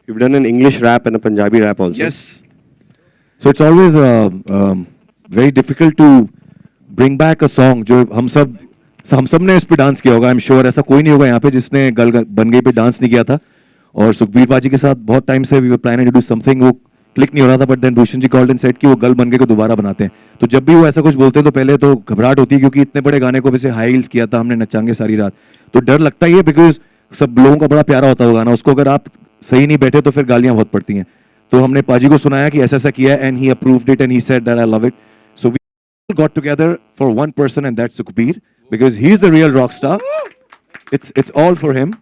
You've done an English rap and a Punjabi rap also. Yes. So it's always very difficult to bring back a song जो हम सब ने इस पे dance किया होगा. I'm sure ऐसा कोई नहीं होगा यहाँ पे जिसने गल बन गई पे डांस नहीं किया था. और सुखबीर पाजी के साथ बहुत टाइम से we were planning to do something, वो क्लिक नहीं हो रहा था, but then Bhushan ji called and said कि वो गल बन गए को दोबारा बनाते हैं. तो जब भी वो ऐसा कुछ बोलते हैं तो पहले तो घबराहट होती है, क्योंकि इतने बड़े गाने को वैसे हाई हील्स किया था हमने नचांगे सारी रात, तो डर लगता ही है, बिकॉज सब लोगों का बड़ा प्यारा होता है वो गाना. उसको अगर आप सही नहीं बैठे तो फिर गालियां बहुत पड़ती हैं. तो हमने पाजी को सुनाया कि ऐसा ऐसा किया है, and he approved it and he said that I love it. So we got together for one person and that's Sukhbir, because he is the real rock star. It's all for him.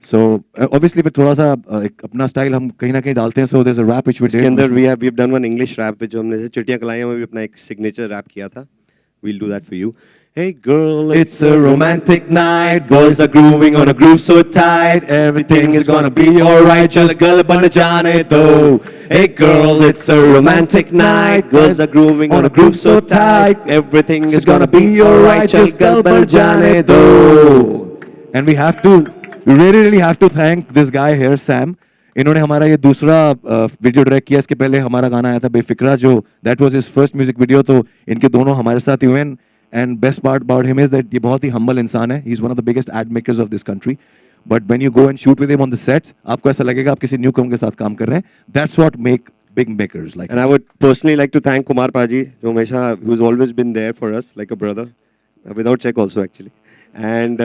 So obviously फिर थोड़ा सा एक अपना style हम कहीं ना कहीं डालते हैं. So there's a rap which we did. इसके अंदर we've done one English rap जो हमने जैसे चिट्टियां कलाइयां में भी अपना एक signature rap किया था. We'll do that for you. Hey girl, It's a romantic night, girls are grooving on a groove so tight, everything is gonna be alright, just girl bana jaane do. Hey girl, it's a romantic night, girls are grooving on a groove so tight, everything is gonna be alright, just girl bana jaane do. And we really have to thank this guy here, Sam. इन्होंने हमारा ये दूसरा video direct किया. इसके पहले हमारा गाना आया था बेफिक्रा, जो that was his first music video. तो इनके दोनों हमारे साथ ही हुए. And best part about him is that ये बहुत ही हम्बल इंसान है. He is one of the biggest ad makers of this country. But when you go and shoot with him on the sets, आपको ऐसा लगेगा आप किसी न्यू कम के साथ काम कर रहे हैं. That's what make big makers like. and I would personally like to thank Kumar Paji, जो हमेशा who's always been there for us like a brother, without check also actually, and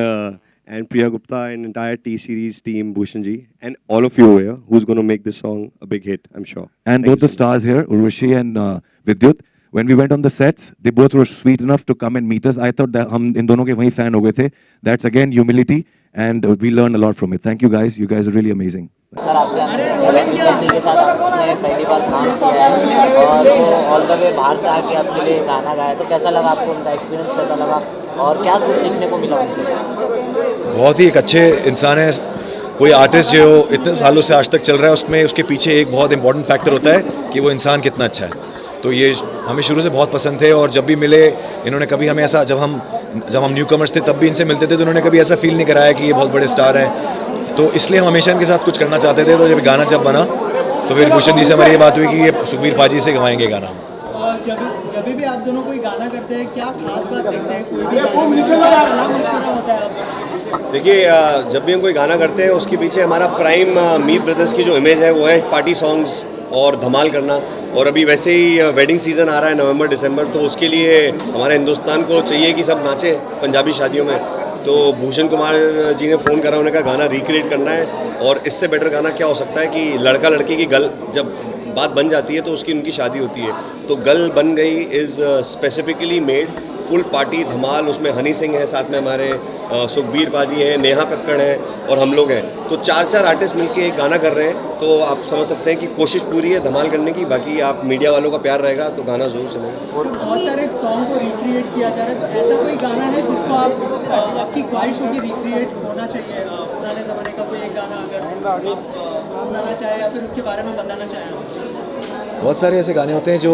Priya Gupta and entire T Series team, Bhushan ji, and all of you here who's going to make this song a big hit, I'm sure. And both the stars here, Urvashi and Vidyut, when we went on the sets, they both were sweet enough to come and meet us. I thought that हम इन दोनों के वही fan हो गए थे. That's again humility, and we learned a lot from it. Thank you guys. You guys are really amazing. Sir आपसे Avengers company के साथ आपने पहली बार काम किया है और ऑल द वे बाहर से आके आपके लिए गाना गाया, तो कैसा लगा आपको, उनका एक्सपीरियंस कैसा लगा और क्या कुछ सीखने को मिला उनसे? बहुत ही एक अच्छे इंसान है. कोई आर्टिस्ट जो इतने सालों से आज तक चल रहा है, उसमें उसके पीछे एक बहुत इंपॉर्टेंट फैक्टर होता है कि वो इंसान कितना अच्छा है. तो ये हमें शुरू से बहुत पसंद थे, और जब भी मिले इन्होंने कभी हमें ऐसा, जब हम न्यू कमर्स थे तब भी इनसे मिलते थे, तो इन्होंने कभी ऐसा फील नहीं कराया कि ये बहुत बड़े स्टार हैं. तो इसलिए हम हमेशा इनके साथ कुछ करना चाहते थे. तो जब गाना बना तो फिर भूषण जी से हमारी ये बात हुई कि ये सुखबीर पाजी से गवाएंगे गाना. और जब भी आप दोनों कोई गाना करते हैं, क्या खास बात देखते हैं कोई भी गाने में, क्या सलाह मशवरा होता है आप दोनों के? देखिए, जब भी हम कोई गाना करते हैं उसके पीछे हमारा प्राइम मीत ब्रदर्स की जो इमेज है वो है पार्टी सॉन्ग्स और धमाल करना. और अभी वैसे ही वेडिंग सीज़न आ रहा है नवंबर दिसंबर, तो उसके लिए हमारे हिंदुस्तान को चाहिए कि सब नाचें पंजाबी शादियों में. तो भूषण कुमार जी ने फ़ोन करा, उन्होंने कहा गाना रिक्रिएट करना है, और इससे बेटर गाना क्या हो सकता है कि लड़का लड़की की गल जब बात बन जाती है तो उसकी उनकी शादी होती है. तो Gal Ban Gayi is specifically made full party धमाल. उसमें हनी सिंह है, साथ में हमारे सुखबीर पाजी हैं, नेहा कक्कड़ हैं और हम लोग हैं. तो चार आर्टिस्ट मिलके एक गाना कर रहे हैं. तो आप समझ सकते हैं कि कोशिश पूरी है धमाल करने की. बाकी आप मीडिया वालों का प्यार रहेगा तो गाना ज़रूर चलेगा. और बहुत सारे सॉन्ग को रिक्रिएट किया जा रहा है, तो ऐसा कोई गाना है जिसको आपकी ख्वाहिश होगी रिक्रिएट होना चाहिए, पुराने ज़माने का कोई एक गाना अगर आप गुनगुनाना चाहें या फिर उसके बारे में बताना चाहें? बहुत सारे ऐसे गाने होते हैं जो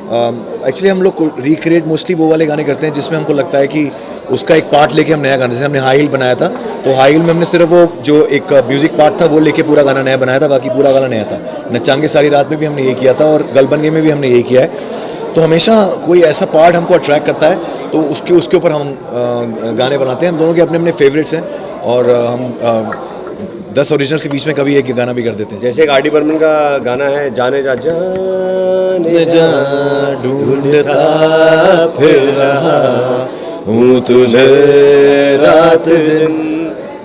एक्चुअली हम लोग रिक्रिएट मोस्टली वो वाले गाने करते हैं जिसमें हमको लगता है कि उसका एक पार्ट लेके हम नया गाना, जैसे हमने हाई हील बनाया था, तो हाई हील में हमने सिर्फ वो जो एक म्यूजिक पार्ट था वो लेके पूरा गाना नया बनाया था, बाकी पूरा गाना नया था. नचांगे सारी रात में भी हमने ये किया था, और गलबनगे में भी हमने ये किया है. तो हमेशा कोई ऐसा पार्ट हमको अट्रैक्ट करता है तो उसके ऊपर हम गाने बनाते हैं. हम दोनों के अपने अपने फेवरेट्स हैं, और हम 10 ओरिजिनल्स के बीच में कभी एक गाना भी कर देते हैं. जैसे एक आर.डी. बर्मन का गाना है, जाने जा ढूंढता फिर रहा हूँ तुझे रात दिन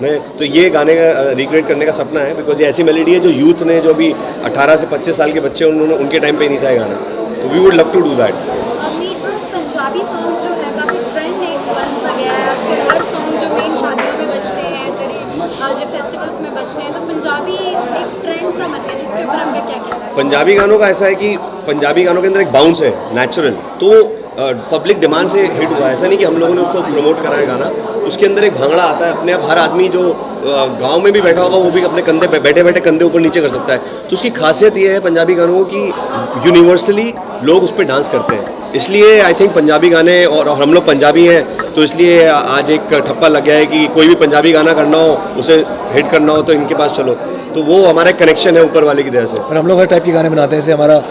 में. तो ये गाने का रिक्रिएट करने का सपना है, बिकॉज ये ऐसी मेलोडी है जो यूथ ने, जो अभी 18 से 25 साल के बच्चे उन्होंने उनके टाइम पे नहीं था ये गाना. तो we would love to do that. Meet Bros Punjabi songs जो है काफ़ी ट्रेंड एक बन सा गया है आजकल. हर सॉन्ग जो मेन शादियों में बजते हैं, जो फेस्टिवल्स में बजते हैं, तो पंजाबी एक ट्रेंड सा बन गया, जिसके ऊपर हमका क्या कहना है? पंजाबी गानों का ऐसा है कि पंजाबी गानों के अंदर एक बाउंस है नेचुरल, तो पब्लिक डिमांड से हिट हुआ है. ऐसा नहीं कि हम लोगों ने उसको प्रमोट करा है गाना. उसके अंदर एक भांगड़ा आता है अपने आप. हर आदमी जो गांव में भी बैठा होगा वो भी अपने कंधे पे बैठे बैठे कंधे ऊपर नीचे कर सकता है. तो उसकी खासियत ये है पंजाबी गानों की, यूनिवर्सली लोग उस पर डांस करते हैं. इसलिए आई थिंक पंजाबी गाने, और हम लोग पंजाबी हैं तो इसलिए आज एक ठप्पा लग गया है कि कोई भी पंजाबी गाना करना हो, उसे हिट करना हो तो इनके पास चलो. तो वो हमारा कनेक्शन है ऊपर वाले की दया से। और हम लोग हर टाइप के गाने बनाते हैं, जैसे हमारा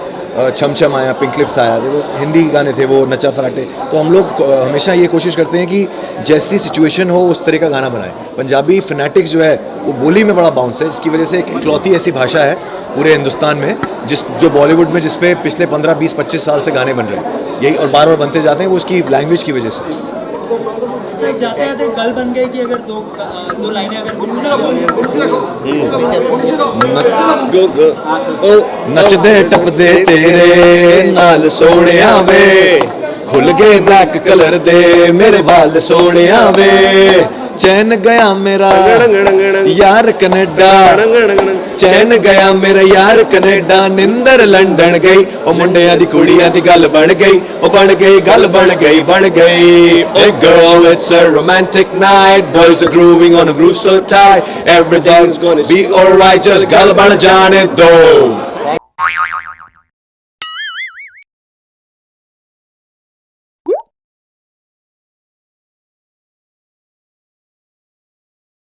छम छम आया, पिंक लिप्स आया, वो हिंदी गाने थे, वो नचा फराटे। तो हम लोग हमेशा ये कोशिश करते हैं कि जैसी सिचुएशन हो उस तरह का गाना बनाएं। पंजाबी फनेटिक्स जो है वो बोली में बड़ा बाउंस है, जिसकी वजह से एक इकलौती ऐसी भाषा है पूरे हिंदुस्तान में जो बॉलीवुड में जिस पे पिछले 15, 20, 25 साल से गाने बन रहे हैं, यही और बार बार बनते जाते हैं, वो उसकी लैंग्वेज की वजह से। एक जाते जाते गल बन गई कि अगर दो लाइनें अगर नचदे टपदे तेरे नाल सोहणिया वे, खुल गए ब्लैक कलर दे मेरे वाल सोहणिया वे, चैन गया मेरा यार कनेडा, चैन गया मेरा यार कनेडा, निंदर लंडन गई, ओ मुंडिया दी कुड़िया दी गल बन गई, ओ बन गई गल बन गई बन गई। Hey girl, it's a romantic night, boys are grooving on a groove so tight, everything's gonna be alright, just गल बन जाने दो।